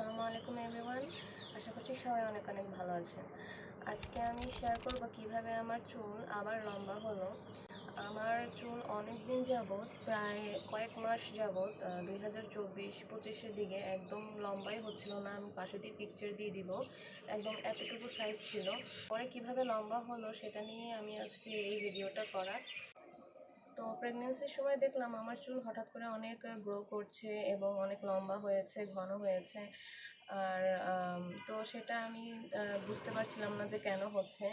আসসালামু আলাইকুম এভরিওয়ান। আশা করছি সবাই অনেক অনেক ভালো আছেন। আজকে আমি শেয়ার করব কিভাবে আমার চুল আবার লম্বা হলো। আমার চুল অনেক দিন যাবৎ, প্রায় কয়েক মাস যাবৎ 2024-25-এর দিকে একদম লম্বাই হচ্ছিল না। আমি পাশে দিয়ে পিকচার দিয়ে দিব, একদম এতটুকু সাইজ ছিল। পরে কিভাবে লম্বা হলো সেটা নিয়ে আমি আজকে এই ভিডিওটা করা। তো প্রেগনেন্সির সময় দেখলাম আমার চুল হঠাৎ করে অনেক গ্রো করছে এবং অনেক লম্বা হয়েছে, ঘন হয়েছে। আর তো সেটা আমি বুঝতে পারছিলাম না যে কেন হচ্ছে।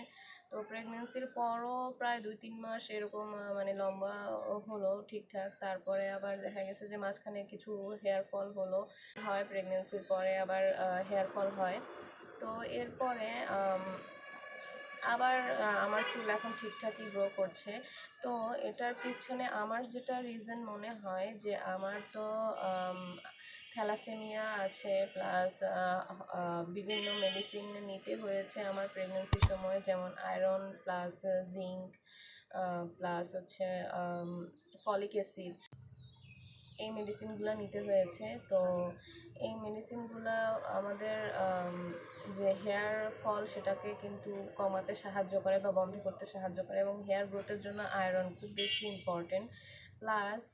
তো প্রেগনেন্সির পরও প্রায় 2-3 মাস এরকম মানে লম্বা হলো ঠিকঠাক। তারপরে আবার দেখা গেছে যে মাঝখানে কিছু হেয়ার ফল হলো, হয় প্রেগনেন্সির পরে আবার হেয়ার ফল হয়। তো এরপরে আবার আমার চুল এখন ঠিকঠাকই গ্রো করছে। তো এটার পিছনে আমার যেটা রিজন মনে হয় যে আমার তো থ্যালাসেমিয়া আছে, প্লাস বিভিন্ন মেডিসিন নিতে হয়েছে আমার প্রেগনেন্সির সময়, যেমন আয়রন প্লাস জিঙ্ক প্লাস হচ্ছে ফলিক অ্যাসিড। এই মেডিসিনগুলো নিতে হয়েছে। তো এই মেডিসিনগুলো আমাদের যে হেয়ার ফল সেটাকে কিন্তু কমাতে সাহায্য করে বা বন্ধ করতে সাহায্য করে, এবং হেয়ার গ্রোথের জন্য আয়রন খুব বেশি ইম্পর্টেন্ট। প্লাস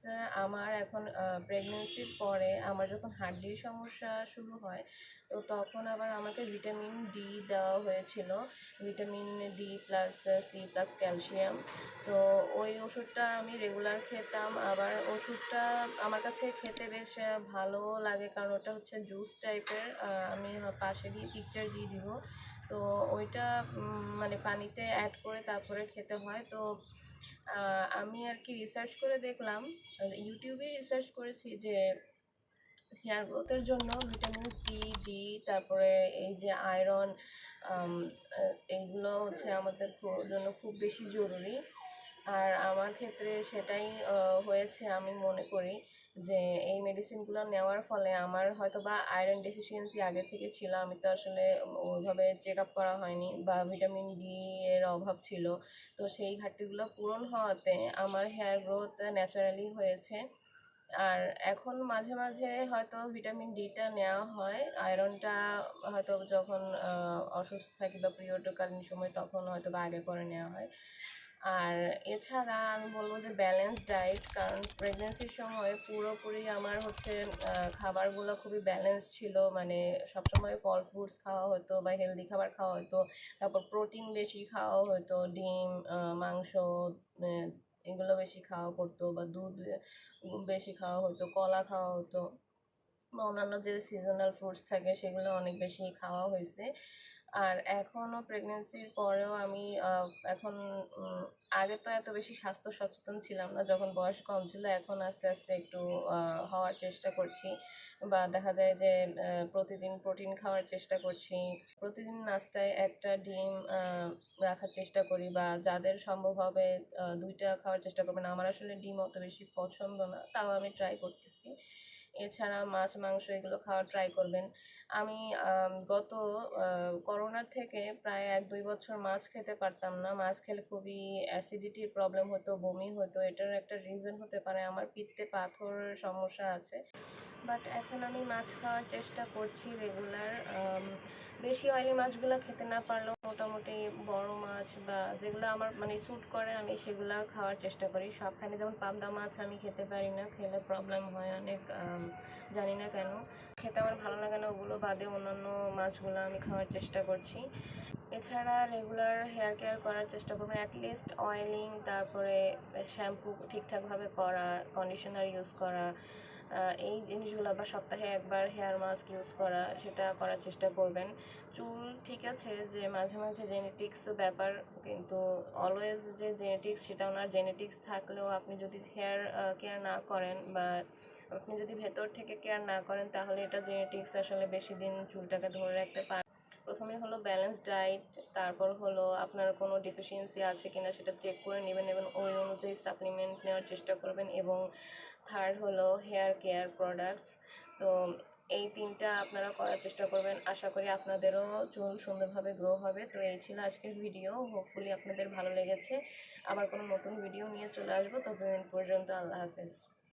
আমার এখন প্রেগনেন্সির পরে আমার যখন হার্টের সমস্যা শুরু হয়, তো তখন আবার আমাকে ভিটামিন ডি দেওয়া হয়েছিল, vitamin D plus C plus calcium. তো ওই ওষুধটা আমি রেগুলার খেতাম। আবার ওষুধটা আমার কাছে খেতে বেশ ভালো লাগে, কারণ ওটা হচ্ছে জুস টাইপের। আমি পাশে দিয়ে পিকচার দিয়ে দিব। তো ওইটা মানে পানিতে অ্যাড করে তারপরে খেতে হয়। তো আমি আর কি রিসার্চ করে দেখলাম, ইউটিউবে রিসার্চ করেছি যে হেয়ার গ্রোথের জন্য ভিটামিন সি, ডি, তারপরে এই যে আয়রন, এইগুলো হচ্ছে আমাদের জন্য খুব বেশি জরুরি। আর আমার ক্ষেত্রে সেটাই হয়েছে। আমি মনে করি যে এই মেডিসিনগুলো নেওয়ার ফলে আমার হয়তো বা আয়রন ডেফিসিয়েন্সি আগে থেকে ছিল, আমি তো আসলে ওইভাবে চেক আপ করা হয়নি, বা ভিটামিন ডি এর অভাব ছিল। তো সেই ঘাটতিগুলো পূরণ হওয়াতে আমার হেয়ার গ্রোথ ন্যাচারালি হয়েছে। আর এখন মাঝে মাঝে হয়তো ভিটামিন ডিটা নেওয়া হয়, আয়রনটা হয়তো যখন অসুস্থ থাকি বা পিরিয়ডকালীন সময় তখন হয়তো বা আগে পরে নেওয়া হয়। আর এছাড়া আমি বলবো যে ব্যালেন্স ডায়েট, কারণ প্রেগনেন্সির সময় পুরোপুরি আমার হচ্ছে খাবারগুলো খুবই ব্যালেন্স ছিল। মানে সবসময় ফল ফ্রুটস খাওয়া হতো বা হেলদি খাবার খাওয়া হতো, তারপর প্রোটিন বেশি খাওয়া হতো, ডিম, মাংস, এগুলো বেশি খাওয়া পড়তো, বা দুধ বেশি খাওয়া হতো, কলা খাওয়া হতো, বা অন্যান্য যে সিজনাল ফ্রুটস থাকে সেগুলো অনেক বেশি খাওয়া হয়েছে। আর এখনও প্রেগনেন্সির পরেও আমি এখন আগে তো এত বেশি স্বাস্থ্য সচেতন ছিলাম না যখন বয়স কম ছিল। এখন আস্তে আস্তে একটু হওয়ার চেষ্টা করছি, বা দেখা যায় যে প্রতিদিন প্রোটিন খাওয়ার চেষ্টা করছি। প্রতিদিন নাস্তায় একটা ডিম রাখার চেষ্টা করি, বা যাদের সম্ভব হবে 2টা খাওয়ার চেষ্টা করবেন। আমার আসলে ডিম অত বেশি পছন্দ না, তাও আমি ট্রাই করতেছি। এছাড়া মাছ মাংস এগুলো খাওয়া ট্রাই করবেন। আমি গত করোনার থেকে প্রায় 1-2 বছর মাছ খেতে পারতাম না। মাছ খেলে খুবই অ্যাসিডিটির প্রবলেম হতো, বমি হতো। এটার একটা রিজন হতে পারে আমার পিত্তে পাথরের সমস্যা আছে। বাট এখন আমি মাছ খাওয়ার চেষ্টা করছি রেগুলার। বেশি অয়েলি মাছগুলো খেতে না পারলেও মোটামুটি বড় মাছ বা যেগুলো আমার মানে স্যুট করে আমি সেগুলো খাওয়ার চেষ্টা করি। সবখানে যেমন পাবদা মাছ আমি খেতে পারি না, খেলে প্রবলেম হয় অনেক, জানি না কেন। খেতে আমার ভালো লাগে না, ওগুলো বাদে অন্যান্য মাছগুলো আমি খাওয়ার চেষ্টা করছি। এছাড়া রেগুলার হেয়ার কেয়ার করার চেষ্টা করবেন, অ্যাটলিস্ট অয়েলিং, তারপরে শ্যাম্পু ঠিকঠাকভাবে করা, কন্ডিশনার ইউজ করা, এই জিনিসগুলো, বা সপ্তাহে একবার হেয়ার মাস্ক ইউজ করা, সেটা করার চেষ্টা করবেন। চুল ঠিক আছে যে মাঝে মাঝে জেনেটিক্স ব্যাপার, কিন্তু অলওয়েজ যে জেনেটিক্স সেটা ওনার জেনেটিক্স থাকলেও আপনি যদি হেয়ার কেয়ার না করেন, বা আপনি যদি ভেতর থেকে কেয়ার না করেন, তাহলে এটা জেনেটিক্স আসলে বেশি দিন চুলটাকে ধরে রাখতে পারে। প্রথমে হলো ব্যালেন্স ডায়েট, তারপর হলো আপনার কোনো ডেফিসিয়েন্সি আছে কিনা সেটা চেক করে নেবেন এবং ওই অনুযায়ী সাপ্লিমেন্ট নেওয়ার চেষ্টা করবেন। এবং থার্ড হলো হেয়ার কেয়ার প্রোডাক্টস। তো এই 3টা আপনারা করার চেষ্টা করবেন। আশা করি আপনাদেরও চুল সুন্দরভাবে গ্রো হবে। তো এই ছিল আজকের ভিডিও, হোপফুলি আপনাদের ভালো লেগেছে। আবার কোনো নতুন ভিডিও নিয়ে চলে আসবো। ততদিন পর্যন্ত আল্লাহ হাফেজ।